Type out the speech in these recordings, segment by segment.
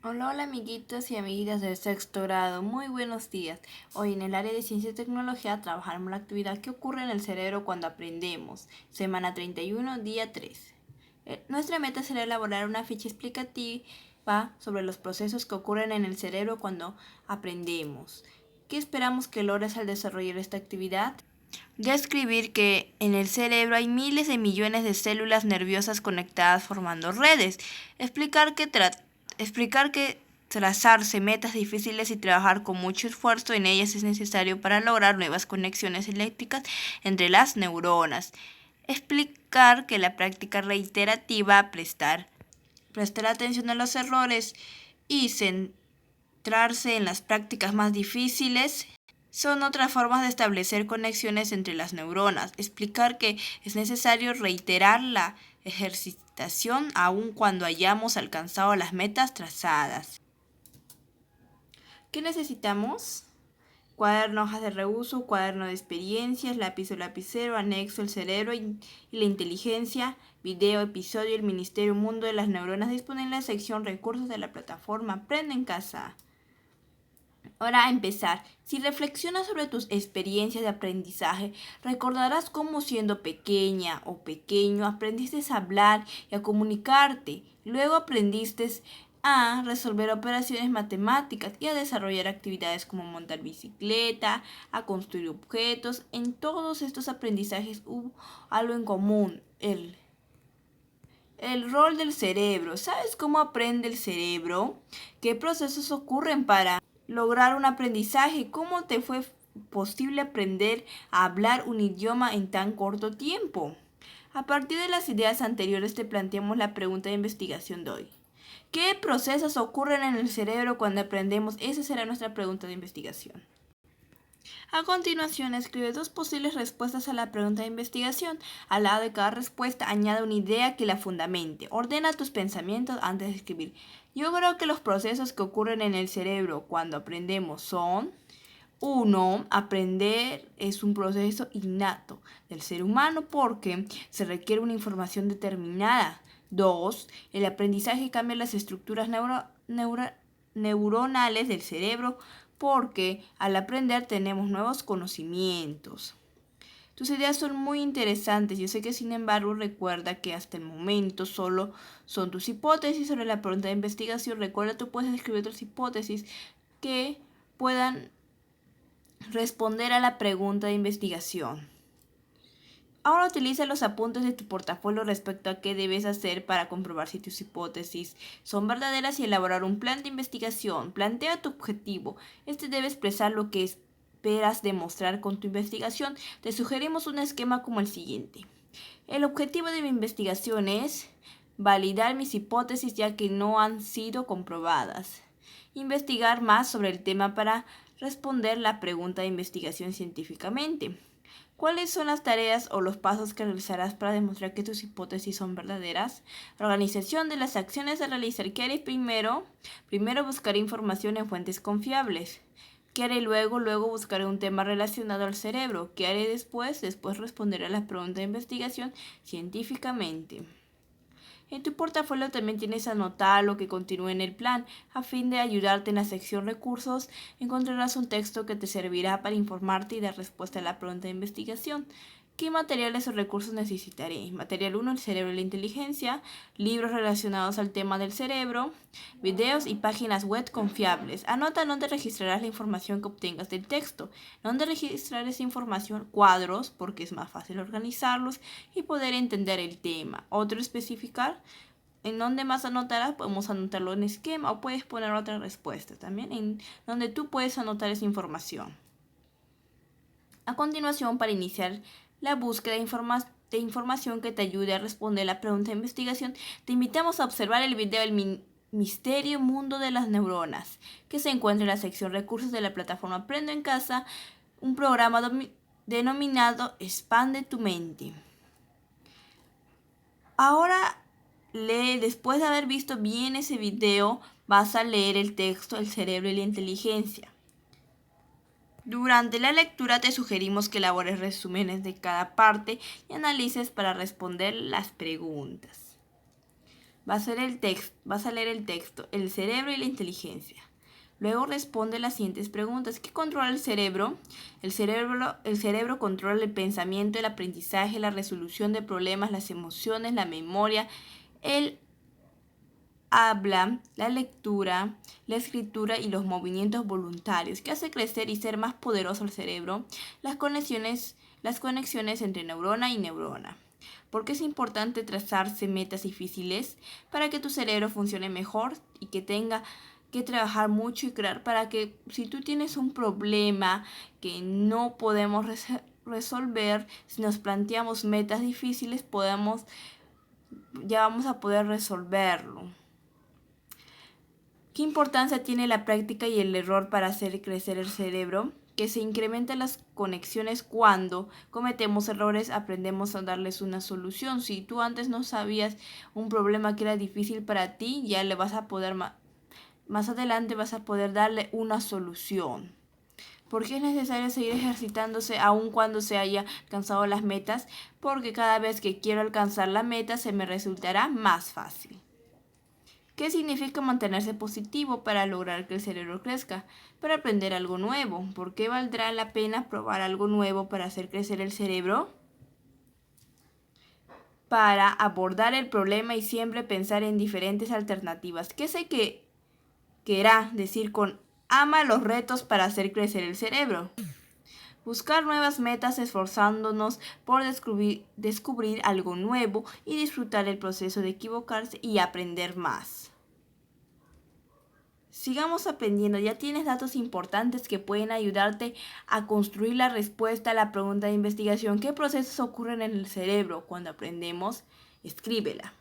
Hola, hola amiguitos y amiguitas del sexto grado, muy buenos días. Hoy en el área de ciencia y tecnología trabajaremos la actividad que ocurre en el cerebro cuando aprendemos, semana 31, día 3. Nuestra meta será elaborar una ficha explicativa sobre los procesos que ocurren en el cerebro cuando aprendemos. ¿Qué esperamos que logres al desarrollar esta actividad? Describir que en el cerebro hay miles de millones de células nerviosas conectadas formando redes. Explicar que trazarse metas difíciles y trabajar con mucho esfuerzo en ellas es necesario para lograr nuevas conexiones eléctricas entre las neuronas. Explicar que la práctica reiterativa, prestar atención a los errores y centrarse en las prácticas más difíciles son otras formas de establecer conexiones entre las neuronas. Explicar que es necesario reiterar la ejercitación aun cuando hayamos alcanzado las metas trazadas. ¿Qué necesitamos? Cuaderno, hojas de reuso, cuaderno de experiencias, lápiz o lapicero, anexo, el cerebro y la inteligencia, video, episodio, el Ministerio Mundo de las Neuronas dispone en la sección recursos de la plataforma Aprende en Casa. Ahora a empezar, si reflexionas sobre tus experiencias de aprendizaje, recordarás cómo siendo pequeña o pequeño aprendiste a hablar y a comunicarte. Luego aprendiste a resolver operaciones matemáticas y a desarrollar actividades como montar bicicleta, a construir objetos. En todos estos aprendizajes hubo algo en común, el rol del cerebro. ¿Sabes cómo aprende el cerebro? ¿Qué procesos ocurren para lograr un aprendizaje? ¿Cómo te fue posible aprender a hablar un idioma en tan corto tiempo? A partir de las ideas anteriores te planteamos la pregunta de investigación de hoy. ¿Qué procesos ocurren en el cerebro cuando aprendemos? Esa será nuestra pregunta de investigación. A continuación, escribe dos posibles respuestas a la pregunta de investigación. Al lado de cada respuesta, añade una idea que la fundamente. Ordena tus pensamientos antes de escribir. Yo creo que los procesos que ocurren en el cerebro cuando aprendemos son: 1. Aprender es un proceso innato del ser humano porque se requiere una información determinada. 2. El aprendizaje cambia las estructuras neuronales del cerebro porque al aprender tenemos nuevos conocimientos. Tus ideas son muy interesantes. Yo sé que, sin embargo, recuerda que hasta el momento solo son tus hipótesis sobre la pregunta de investigación. Recuerda, tú puedes escribir otras hipótesis que puedan responder a la pregunta de investigación. Ahora utiliza los apuntes de tu portafolio respecto a qué debes hacer para comprobar si tus hipótesis son verdaderas y elaborar un plan de investigación. Plantea tu objetivo. Este debe expresar lo que esperas demostrar con tu investigación. Te sugerimos un esquema como el siguiente. El objetivo de mi investigación es validar mis hipótesis ya que no han sido comprobadas. Investigar más sobre el tema para responder la pregunta de investigación científicamente. ¿Cuáles son las tareas o los pasos que realizarás para demostrar que tus hipótesis son verdaderas? Organización de las acciones a realizar. ¿Qué haré primero? Primero buscaré información en fuentes confiables. ¿Qué haré luego? Luego buscaré un tema relacionado al cerebro. ¿Qué haré después? Después responderé a las preguntas de investigación científicamente. En tu portafolio también tienes anotar lo que continúe en el plan. A fin de ayudarte en la sección recursos, encontrarás un texto que te servirá para informarte y dar respuesta a la pregunta de investigación. ¿Qué materiales o recursos necesitaré? Material 1, el cerebro y la inteligencia, libros relacionados al tema del cerebro, videos y páginas web confiables. Anota dónde registrarás la información que obtengas del texto. Dónde registrar esa información: cuadros, porque es más fácil organizarlos y poder entender el tema. Otro, especificar en dónde más anotarás. Podemos anotarlo en esquema o puedes poner otra respuesta también en donde tú puedes anotar esa información. A continuación, para iniciar la búsqueda de información que te ayude a responder la pregunta de investigación, te invitamos a observar el video del Misterio Mundo de las Neuronas, que se encuentra en la sección recursos de la plataforma Aprendo en Casa, un programa denominado Expande tu mente. Ahora lee, después de haber visto bien ese video, vas a leer el texto El cerebro y la inteligencia. Durante la lectura te sugerimos que elabores resúmenes de cada parte y analices para responder las preguntas. Vas a leer el texto, el cerebro y la inteligencia. Luego responde las siguientes preguntas. ¿Qué controla el cerebro? El cerebro controla el pensamiento, el aprendizaje, la resolución de problemas, las emociones, la memoria, el habla, la lectura, la escritura y los movimientos voluntarios. ¿Qué hace crecer y ser más poderoso el cerebro? Las conexiones entre neurona y neurona. ¿Por qué es importante trazarse metas difíciles? Para que tu cerebro funcione mejor y que tenga que trabajar mucho y crear para que si tú tienes un problema que no podemos resolver, si nos planteamos metas difíciles, ya vamos a poder resolverlo. ¿Qué importancia tiene la práctica y el error para hacer crecer el cerebro? Que se incrementan las conexiones cuando cometemos errores, aprendemos a darles una solución. Si tú antes no sabías un problema que era difícil para ti, ya le vas a poder, más adelante vas a poder darle una solución. ¿Por qué es necesario seguir ejercitándose aun cuando se haya alcanzado las metas? Porque cada vez que quiero alcanzar la meta se me resultará más fácil. ¿Qué significa mantenerse positivo para lograr que el cerebro crezca? Para aprender algo nuevo. ¿Por qué valdrá la pena probar algo nuevo para hacer crecer el cerebro? Para abordar el problema y siempre pensar en diferentes alternativas. ¿Qué se querrá decir con ama los retos para hacer crecer el cerebro? Buscar nuevas metas esforzándonos por descubrir algo nuevo y disfrutar el proceso de equivocarse y aprender más. Sigamos aprendiendo, ya tienes datos importantes que pueden ayudarte a construir la respuesta a la pregunta de investigación. ¿Qué procesos ocurren en el cerebro cuando aprendemos? Escríbela.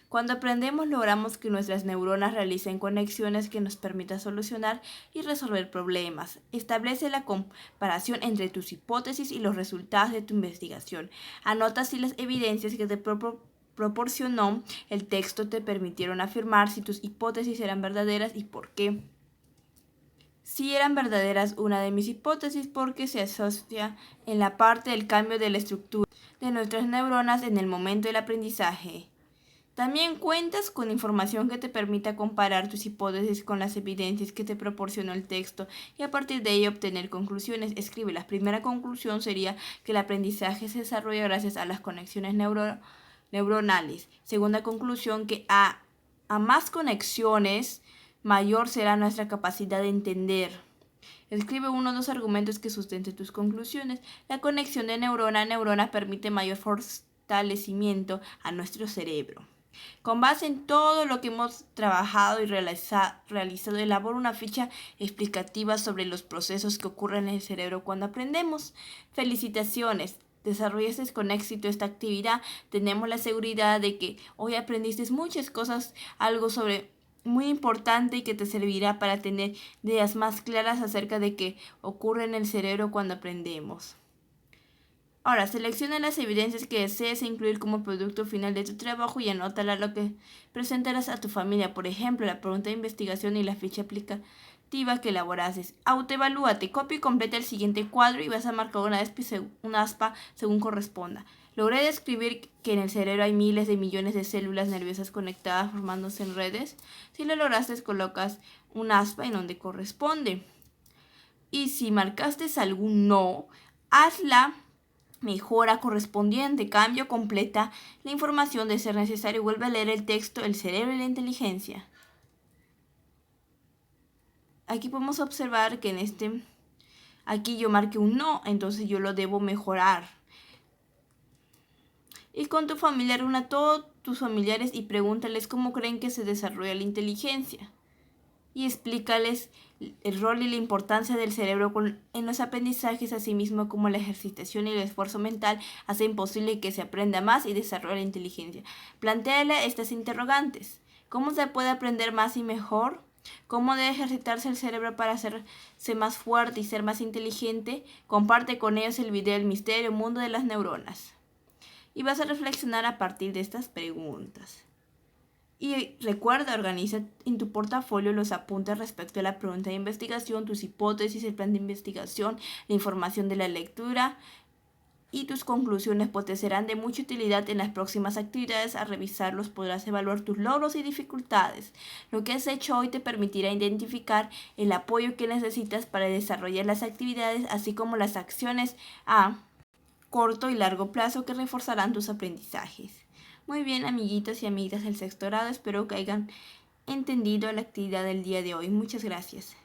Cuando aprendemos logramos que nuestras neuronas realicen conexiones que nos permitan solucionar y resolver problemas. Establece la comparación entre tus hipótesis y los resultados de tu investigación. Anota si las evidencias que te proporcionó el texto te permitieron afirmar si tus hipótesis eran verdaderas y por qué. Si eran verdaderas una de mis hipótesis porque se asocia en la parte del cambio de la estructura de nuestras neuronas en el momento del aprendizaje. También cuentas con información que te permita comparar tus hipótesis con las evidencias que te proporcionó el texto y a partir de ello obtener conclusiones. Escribe. La primera conclusión sería que el aprendizaje se desarrolla gracias a las conexiones neuronales. Segunda conclusión, que a más conexiones, mayor será nuestra capacidad de entender. Escribe uno o dos argumentos que sustenten tus conclusiones. La conexión de neurona a neurona permite mayor fortalecimiento a nuestro cerebro. Con base en todo lo que hemos trabajado y realizado, elabora una ficha explicativa sobre los procesos que ocurren en el cerebro cuando aprendemos. Felicitaciones. Desarrollaste con éxito esta actividad. Tenemos la seguridad de que hoy aprendiste muchas cosas, algo sobre muy importante y que te servirá para tener ideas más claras acerca de qué ocurre en el cerebro cuando aprendemos. Ahora, selecciona las evidencias que desees incluir como producto final de tu trabajo y anótala lo que presentarás a tu familia. Por ejemplo, la pregunta de investigación y la ficha aplicativa que elaborases. Autoevalúate, copia y completa el siguiente cuadro y vas a marcar una aspa según corresponda. Logré describir que en el cerebro hay miles de millones de células nerviosas conectadas formándose en redes. Si lo lograste, colocas un aspa en donde corresponde. Y si marcaste algún no, hazla mejora correspondiente, cambio, completa la información de ser necesario, vuelve a leer el texto, el cerebro y la inteligencia. Aquí podemos observar que aquí yo marqué un no, entonces yo lo debo mejorar. Y con tu familia, reúne a todos tus familiares y pregúntales cómo creen que se desarrolla la inteligencia. Y explícales el rol y la importancia del cerebro en los aprendizajes, así mismo como la ejercitación y el esfuerzo mental hacen posible que se aprenda más y desarrolle la inteligencia. Plantéale estas interrogantes. ¿Cómo se puede aprender más y mejor? ¿Cómo debe ejercitarse el cerebro para hacerse más fuerte y ser más inteligente? Comparte con ellos el video El misterio mundo de las neuronas. Y vas a reflexionar a partir de estas preguntas. Y recuerda, organiza en tu portafolio los apuntes respecto a la pregunta de investigación, tus hipótesis, el plan de investigación, la información de la lectura y tus conclusiones pues te serán de mucha utilidad en las próximas actividades. Al revisarlos podrás evaluar tus logros y dificultades. Lo que has hecho hoy te permitirá identificar el apoyo que necesitas para desarrollar las actividades, así como las acciones a corto y largo plazo que reforzarán tus aprendizajes. Muy bien, amiguitos y amigas del sexto grado, espero que hayan entendido la actividad del día de hoy. Muchas gracias.